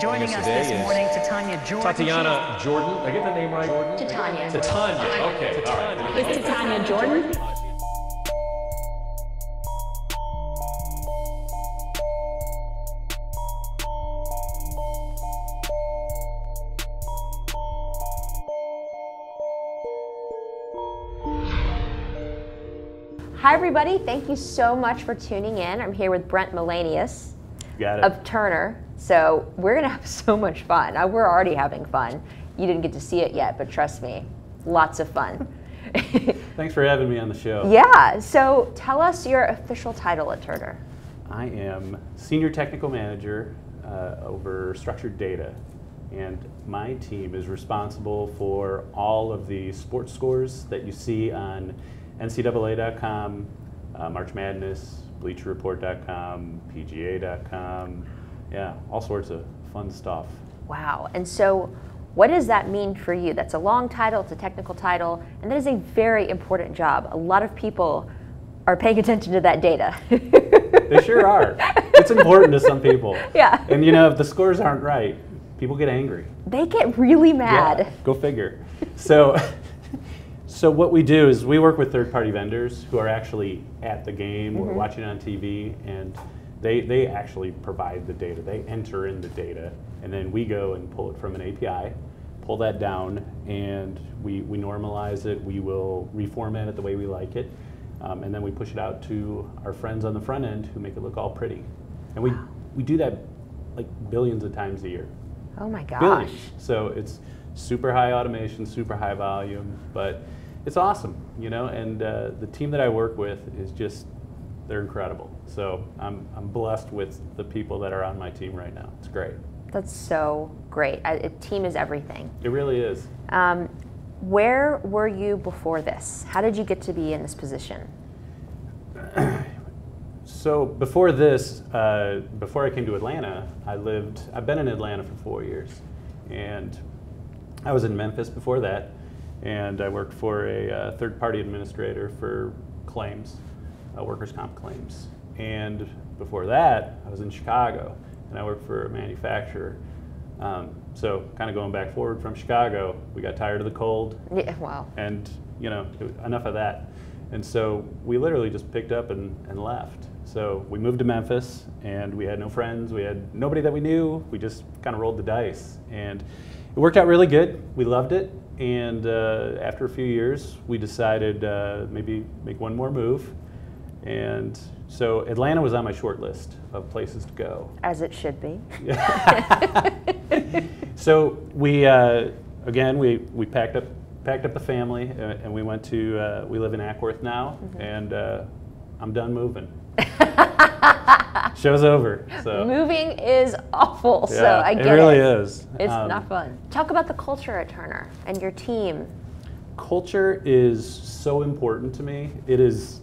Joining us this morning, Titania Jordan. Tatiana Jordan. Did I get the name right? Jordan? Titania. Titania. Okay. Titania. All right. It's Titania Jordan. Hi everybody, thank you so much for tuning in. I'm here with Brent Malenius of Turner. So we're gonna have so much fun. We're already having fun. You didn't get to see it yet, but trust me, lots of fun. Thanks for having me on the show. Yeah, so tell us your official title at Turner. I am Senior Technical Manager over Structured Data, and my team is responsible for all of the sports scores that you see on NCAA.com, March Madness, BleacherReport.com, PGA.com, yeah, all sorts of fun stuff. Wow, and so what does that mean for you? That's a long title, it's a technical title, and that is a very important job. A lot of people are paying attention to that data. They sure are. It's important to some people. Yeah. And you know, if the scores aren't right, people get angry. They get really mad. Yeah, go figure. So what we do is we work with third-party vendors who are actually at the game or watching on TV, and they actually provide the data. They enter in the data, and then we go and pull it from an API, pull that down, and we normalize it. We will reformat it the way we like it, and then we push it out to our friends on the front end who make it look all pretty. And we do that like billions of times a year. Oh my gosh. Billions. So it's super high automation, super high volume, but it's awesome, you know, and the team that I work with is just, they're incredible. So I'm blessed with the people that are on my team right now. It's great. That's so great. A team is everything. It really is. Where were you before this? How did you get to be in this position? So before this, before I came to Atlanta, I've been in Atlanta for 4 years. And I was in Memphis before that. And I worked for a third-party administrator for claims, workers' comp claims. And before that, I was in Chicago, and I worked for a manufacturer. So kind of going back forward from Chicago, we got tired of the cold. Yeah, wow. And you know, enough of that. And so we literally just picked up and left. So we moved to Memphis, and we had no friends. We had nobody that we knew. We just kind of rolled the dice. And it worked out really good. We loved it. And after a few years, we decided maybe make one more move. And so Atlanta was on my short list of places to go. As it should be. So we, again, we packed up the family, and we went to, we live in Ackworth now, and I'm done moving. Show's over. So. Moving is awful, Yeah, so I get it. It really is. It's not fun. Talk about the culture at Turner and your team. Culture is so important to me. It's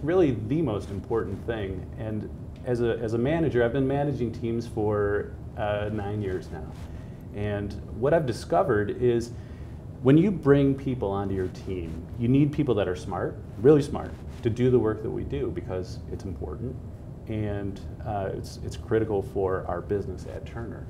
really the most important thing. And as a manager, I've been managing teams for 9 years now. And what I've discovered is when you bring people onto your team, you need people that are smart, really smart, to do the work that we do because it's important and it's critical for our business at Turner.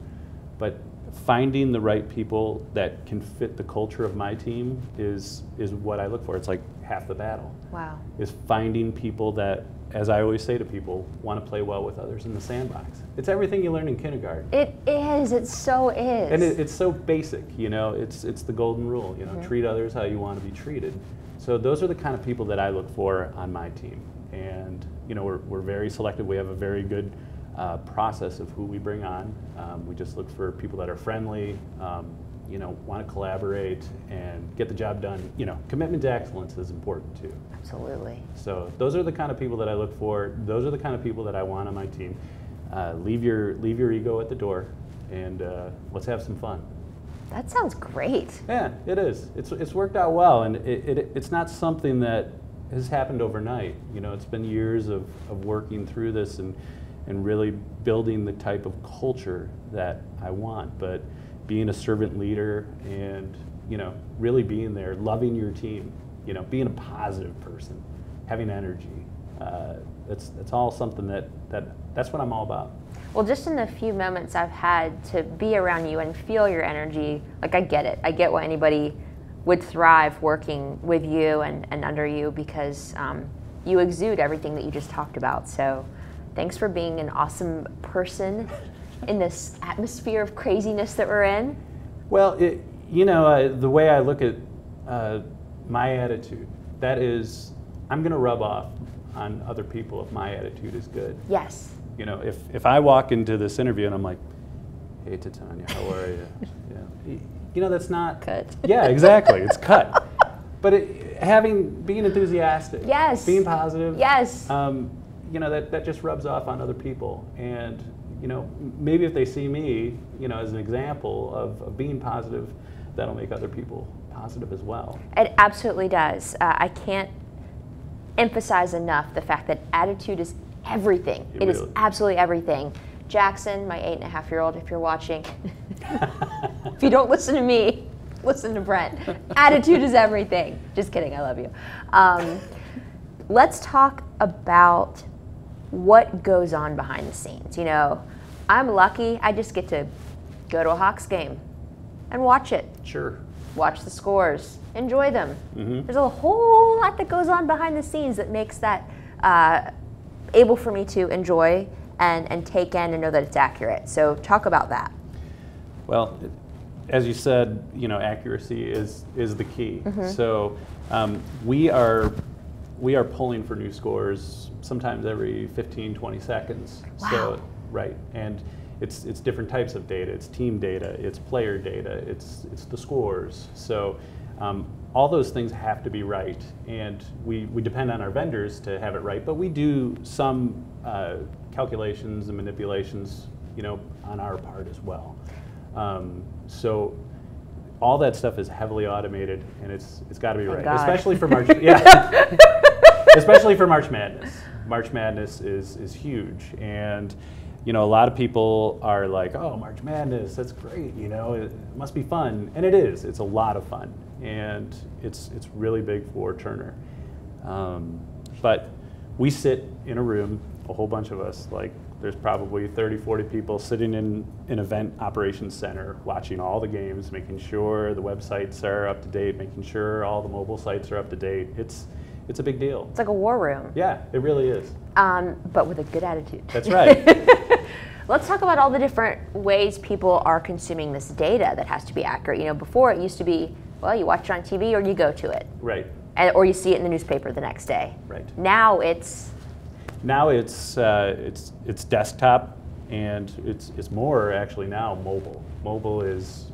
But finding the right people that can fit the culture of my team is what I look for. It's like half the battle. Wow. Is finding people that, as I always say to people, want to play well with others in the sandbox. It's everything you learn in kindergarten. It is. It so is. And it's so basic, you know. It's the golden rule, you know. Treat others how you want to be treated. So those are the kind of people that I look for on my team. And you know, we're very selective. We have a very good process of who we bring on. We just look for people that are friendly, you know, want to collaborate and get the job done. You know, commitment to excellence is important too. Absolutely. So those are the kind of people that I look for. Those are the kind of people that I want on my team. Leave your ego at the door, and let's have some fun. That sounds great. Yeah, it is. It's worked out well, and it's not something that has happened overnight. You know, it's been years of working through this and really building the type of culture that I want. But being a servant leader and, you know, really being there, loving your team, you know, being a positive person, having energy, that's all something that's what I'm all about. Well, just in the few moments I've had to be around you and feel your energy, like I get it. I get why anybody would thrive working with you and under you, because you exude everything that you just talked about. So thanks for being an awesome person in this atmosphere of craziness that we're in. Well, the way I look at my attitude, that is, I'm going to rub off on other people if my attitude is good. Yes. If I walk into this interview and I'm like, hey, Titania, how are you? That's not cut. Yeah, exactly. It's cut. But being enthusiastic, yes, being positive, yes, that just rubs off on other people. And maybe if they see me, as an example of being positive, that'll make other people positive as well. It absolutely does. I can't emphasize enough the fact that attitude is everything. It is absolutely everything. Jackson, my 8.5-year-old, if you're watching, if you don't listen to me, listen to Brent. Attitude is everything. Just kidding, I love you. Let's talk about what goes on behind the scenes. I'm lucky, I just get to go to a Hawks game and watch it. Sure. Watch the scores, enjoy them. Mm-hmm. There's a whole lot that goes on behind the scenes that makes that able for me to enjoy and take in and know that it's accurate. So talk about that. Well, as you said, accuracy is the key. Mm-hmm. So we are pulling for new scores sometimes every 15, 20 seconds. Wow. So, right, and it's different types of data. It's team data, it's player data, it's the scores. So all those things have to be right, and we depend on our vendors to have it right, but we do some calculations and manipulations, on our part as well. So all that stuff is heavily automated, and it's got to be right, God. especially for March. Yeah, especially for March Madness. March Madness is huge, and a lot of people are like, "Oh, March Madness, that's great! It must be fun," and it is. It's a lot of fun, and it's really big for Turner. But we sit in a room, a whole bunch of us, like there's probably 30, 40 people sitting in an event operations center watching all the games, making sure the websites are up to date, making sure all the mobile sites are up to date. It's a big deal. It's like a war room. Yeah, it really is. But with a good attitude. That's right. Let's talk about all the different ways people are consuming this data that has to be accurate. Before it used to be, well, you watch it on TV or you go to it. Right. Or you see it in the newspaper the next day. Right. Now it's desktop, and it's more actually now mobile. Mobile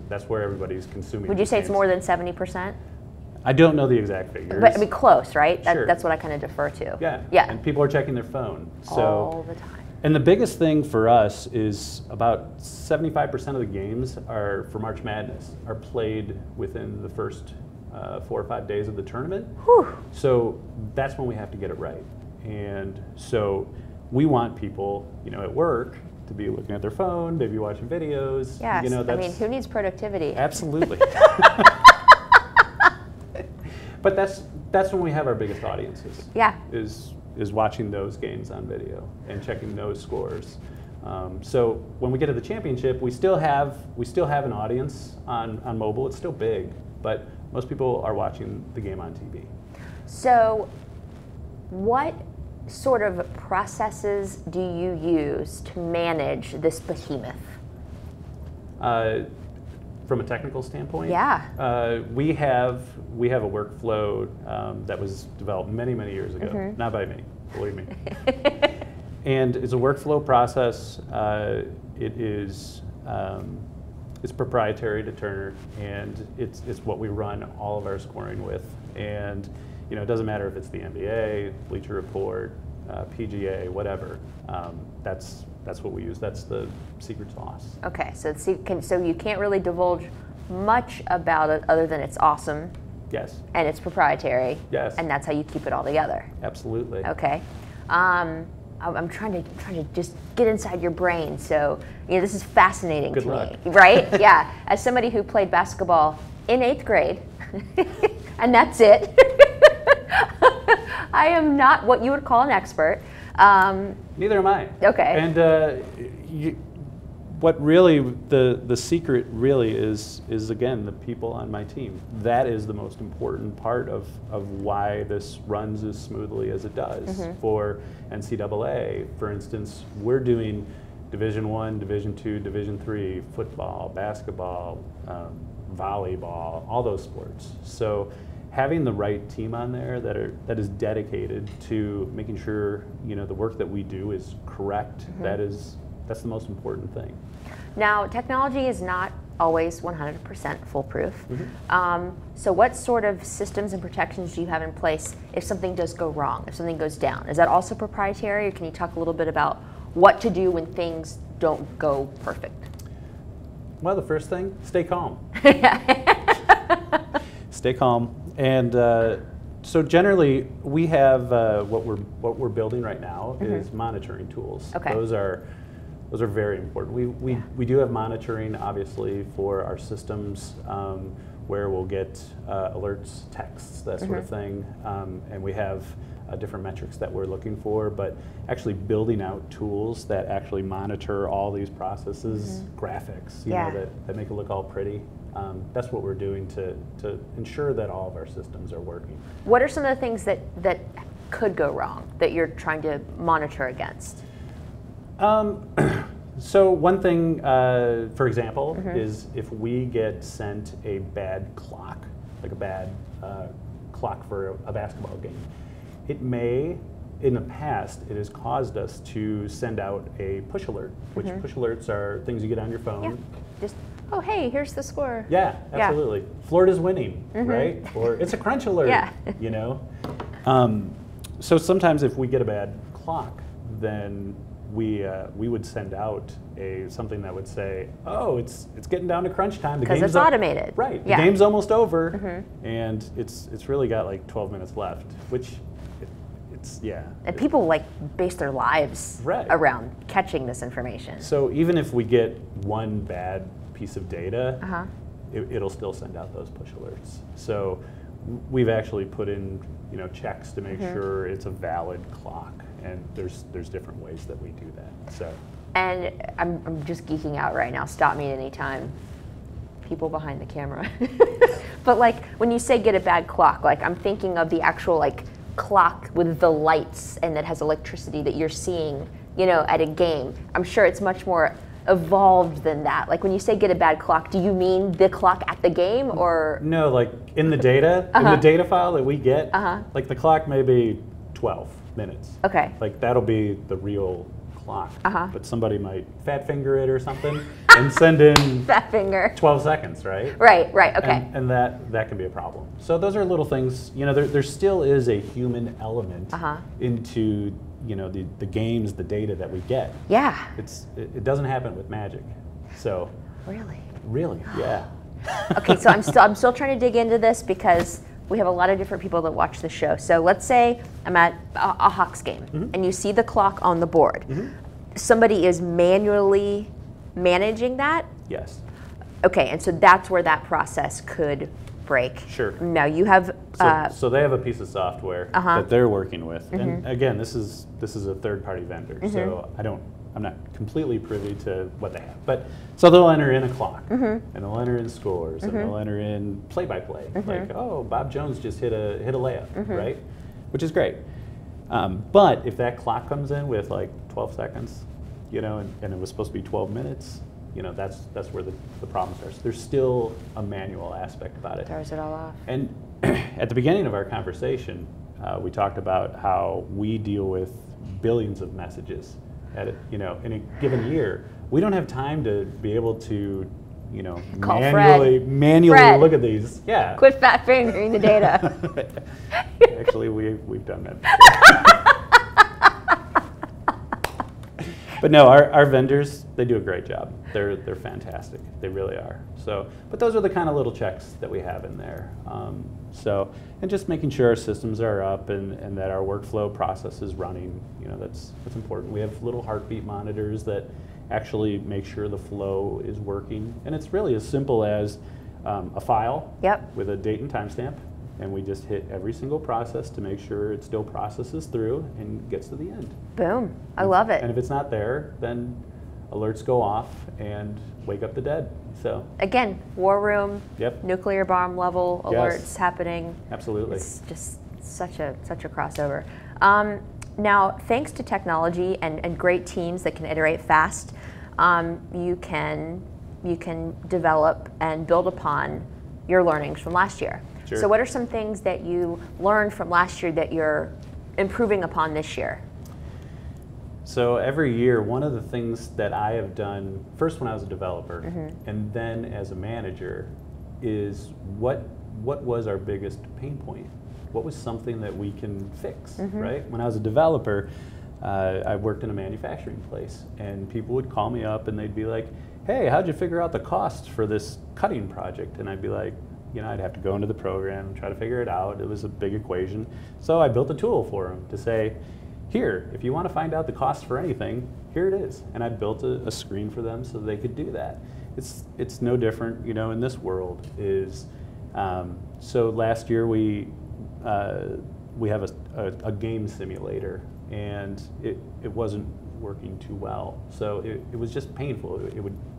that's where everybody's consuming. Would you say it's more than 70%? I don't know the exact figures. But I mean, close, right? Sure. That's what I kind of defer to. Yeah. Yeah. And people are checking their phone. So, all the time. And the biggest thing for us is about 75% of the games for March Madness are played within the first 4 or 5 days of the tournament. Whew. So that's when we have to get it right. And so we want people, at work to be looking at their phone, maybe watching videos. Yes. I mean, who needs productivity? Absolutely. But that's when we have our biggest audiences. Yeah. Is watching those games on video and checking those scores. So when we get to the championship, we still have an audience on mobile. It's still big, but most people are watching the game on TV. So what sort of processes do you use to manage this behemoth? From a technical standpoint, yeah, we have a workflow that was developed many years ago, Mm-hmm. not by me, believe me. And it's a workflow process. It's proprietary to Turner, and it's what we run all of our scoring with. And it doesn't matter if it's the NBA, Bleacher Report, PGA, whatever. That's what we use. That's the secret sauce. Okay, so you can't really divulge much about it other than it's awesome. Yes. And it's proprietary. Yes. And that's how you keep it all together. Absolutely. Okay. I'm trying to just get inside your brain. So this is fascinating Good to luck. me, right? Yeah. As somebody who played basketball in 8th grade, and that's it. I am not what you would call an expert. Neither am I. Okay. And what really the secret really is again the people on my team. That is the most important part of why this runs as smoothly as it does. For NCAA, for instance, we're doing Division I, Division II, Division III, football, basketball, volleyball, all those sports. So having the right team on there that is dedicated to making sure the work that we do is correct. That's the most important thing. Now, technology is not always 100% foolproof. So what sort of systems and protections do you have in place if something does go wrong, if something goes down? Is that also proprietary, or can you talk a little bit about what to do when things don't go perfect? Well, the first thing, stay calm. Stay calm. And so generally, we have what we're building right now is monitoring tools. Okay. Those are very important. We do have monitoring, obviously, for our systems where we'll get alerts, texts, that sort of thing, and we have different metrics that we're looking for. But actually building out tools that actually monitor all these processes, graphics, that make it look all pretty. That's what we're doing to ensure that all of our systems are working. What are some of the things that could go wrong that you're trying to monitor against? So one thing, for example, is if we get sent a bad clock, like a bad clock for a basketball game, it may, in the past, it has caused us to send out a push alert, which push alerts are things you get on your phone. Yeah. Just, oh, hey, here's the score. Yeah, absolutely. Florida's winning, right? Or it's a crunch alert, So sometimes if we get a bad clock, then we would send out something that would say, oh, it's getting down to crunch time. Because it's automated. Right. The game's almost over, and it's really got like 12 minutes left, which And people base their lives around catching this information. So even if we get one bad piece of data, it'll still send out those push alerts. So we've actually put in checks to make sure it's a valid clock, and there's different ways that we do that. So. And I'm just geeking out right now. Stop me at any time. People behind the camera. But when you say get a bad clock, I'm thinking of the actual clock with the lights and that has electricity that you're seeing, at a game. I'm sure it's much more evolved than that. When you say get a bad clock, do you mean the clock at the game, or? No, in the data, in the data file that we get, the clock may be 12 minutes. Okay. That'll be the real clock. But somebody might fat finger it or something and send in fat finger 12 seconds, right? Right, okay. And that can be a problem. So those are little things, there still is a human element into the games, the data that we get. Yeah. It doesn't happen with magic. So Really, yeah. Okay, so I'm still trying to dig into this because we have a lot of different people that watch the show. So let's say I'm at a Hawks game and you see the clock on the board. Somebody is manually managing that? Yes. Okay, and so that's where that process could break. Sure. Now you have so they have a piece of software that they're working with, and again, this is a third-party vendor, so I'm not completely privy to what they have. But so they'll enter in a clock, and they'll enter in scores, and they'll enter in play-by-play, like, oh, Bob Jones just hit a layup, right? Which is great. But if that clock comes in with 12 seconds, and it was supposed to be 12 minutes, that's where the problems are. So there's still a manual aspect about it. Throws it all off. And at the beginning of our conversation, we talked about how we deal with billions of messages in a given year. We don't have time to be able to, manually look at these. Yeah. Quit fat fingering the data. Actually, we've done that before. But no, our vendors, they do a great job. They're fantastic. They really are. So, but those are the kind of little checks that we have in there. And just making sure our systems are up and that our workflow process is running. That's important. We have little heartbeat monitors that actually make sure the flow is working. And it's really as simple as a file with a date and timestamp. And we just hit every single process to make sure it still processes through and gets to the end. Boom. I love it. And if it's not there, then alerts go off and wake up the dead. So again, war room, yep. nuclear bomb level alerts Yes. happening. Absolutely. It's just such a crossover. Now, thanks to technology and great teams that can iterate fast, you can develop and build upon your learnings from last year. Sure. So what are some things that you learned from last year that you're improving upon this year? So every year, one of the things that I have done, first when I was a developer, and then as a manager, is what was our biggest pain point? What was something that we can fix, right? When I was a developer, I worked in a manufacturing place, and people would call me up and they'd be like, hey, how'd you figure out the costs for this cutting project? And I'd be like, I'd have to go into the program and try to figure it out. It was a big equation. So I built a tool for them to say, here, if you want to find out the cost for anything, here it is. And I built a screen for them so they could do that. It's no different, in this world. So last year we have a game simulator, and it wasn't working too well. So it was just painful.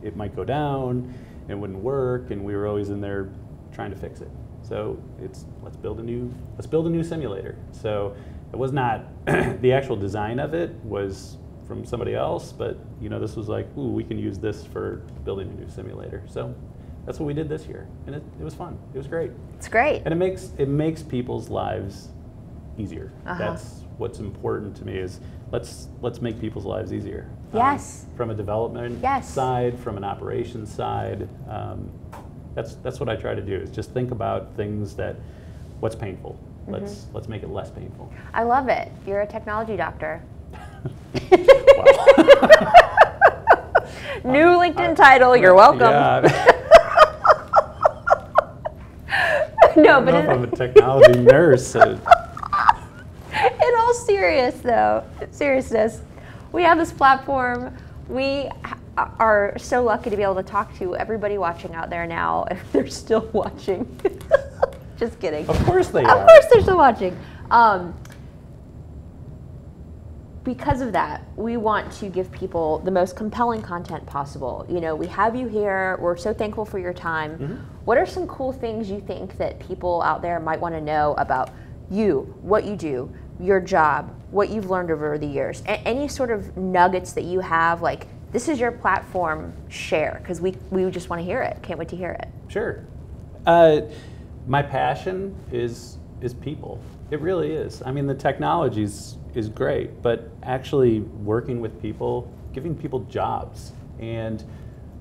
It might go down, it wouldn't work, and we were always in there trying to fix it. So let's build a new simulator. So it was not the actual design of it was from somebody else, but this was like, ooh, we can use this for building a new simulator. So that's what we did this year, and it was fun. It was great. It's great. And it makes people's lives easier. That's what's important to me, is let's make people's lives easier. Yes. From a development side, from an operations side. That's what I try to do, is just think about things what's painful. Let's make it less painful. I love it. You're a technology doctor. New LinkedIn title. You're welcome. Yeah. No, I but don't know if I'm a technology nurse. In all seriousness, we have this platform. We are so lucky to be able to talk to everybody watching out there now, if they're still watching. Just kidding. Of course they are. Of course they're still watching. Because of that, we want to give people the most compelling content possible. We have you here. We're so thankful for your time. What are some cool things you think that people out there might want to know about you, what you do, your job, what you've learned over the years? Any sort of nuggets that you have, like, this is your platform, share, because we just want to hear it. Can't wait to hear it. Sure. My passion is people. It really is. I mean, the technology is great, but actually working with people, giving people jobs, and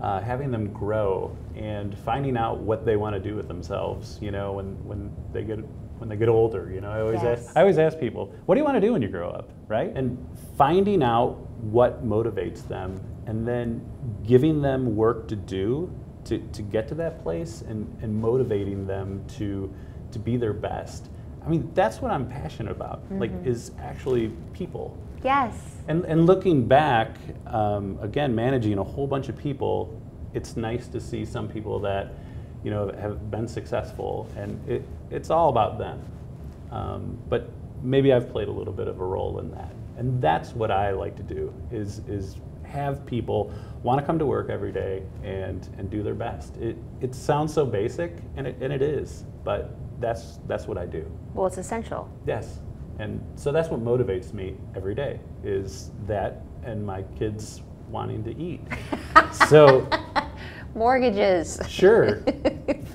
having them grow, and finding out what they want to do with themselves. When they get older. I always ask people, what do you want to do when you grow up, right? And finding out what motivates them, and then giving them work to do to get to that place, and motivating them to be their best. I mean, that's what I'm passionate about, is actually people. Yes. And looking back, again, managing a whole bunch of people, it's nice to see some people that, have been successful, and it's all about them. But maybe I've played a little bit of a role in that. And that's what I like to do, is have people want to come to work every day and do their best. It sounds so basic, and it is, but that's what I do. Well, it's essential. Yes, and so that's what motivates me every day, is that and my kids wanting to eat. So mortgages. Sure.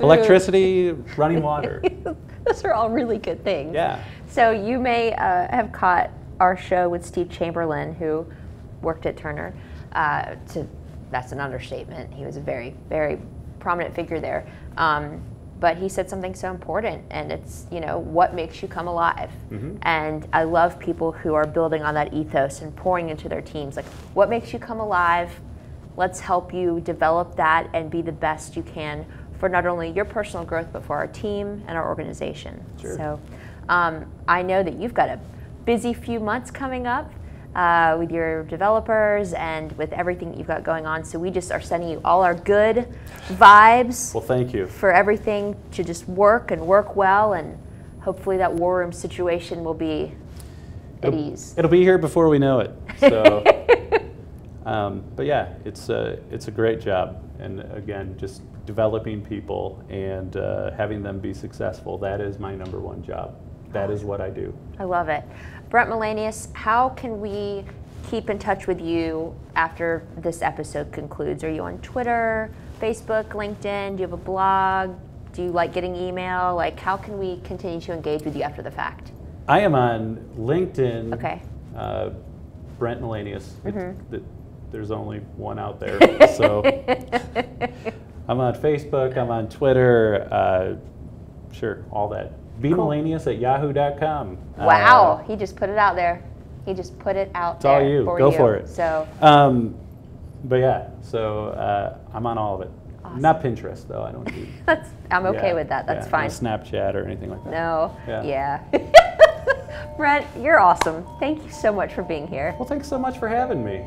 Electricity, running water. Those are all really good things. Yeah. So you may have caught our show with Steve Chamberlain, who worked at Turner. That's an understatement. He was a very, very prominent figure there. But he said something so important, and it's, what makes you come alive? And I love people who are building on that ethos and pouring into their teams. Like, what makes you come alive? Let's help you develop that and be the best you can for not only your personal growth, but for our team and our organization. Sure. So I know that you've got a busy few months coming up with your developers and with everything that you've got going on. So we just are sending you all our good vibes. Well, thank you. For everything to just work and work well, and hopefully that war room situation will be at ease. It'll be here before we know it. So But yeah, it's a great job, and again, just developing people and having them be successful. That is my #1 job. That is what I do. I love it. Brent Malenius, how can we keep in touch with you after this episode concludes? Are you on Twitter, Facebook, LinkedIn? Do you have a blog? Do you like getting email? Like, how can we continue to engage with you after the fact? I am on LinkedIn. Okay. Brent Malenius. Mm-hmm. There's only one out there. So I'm on Facebook. I'm on Twitter. Sure, all that. bmalenius@yahoo.com. Wow, he just put it out there. He just put it out there. It's all you. For Go you. for it. So. But yeah, so I'm on all of it. Awesome. Not Pinterest though. I don't do. I'm okay with that. That's fine. No Snapchat or anything like that. No. Yeah. Brent, you're awesome. Thank you so much for being here. Well, thanks so much for having me.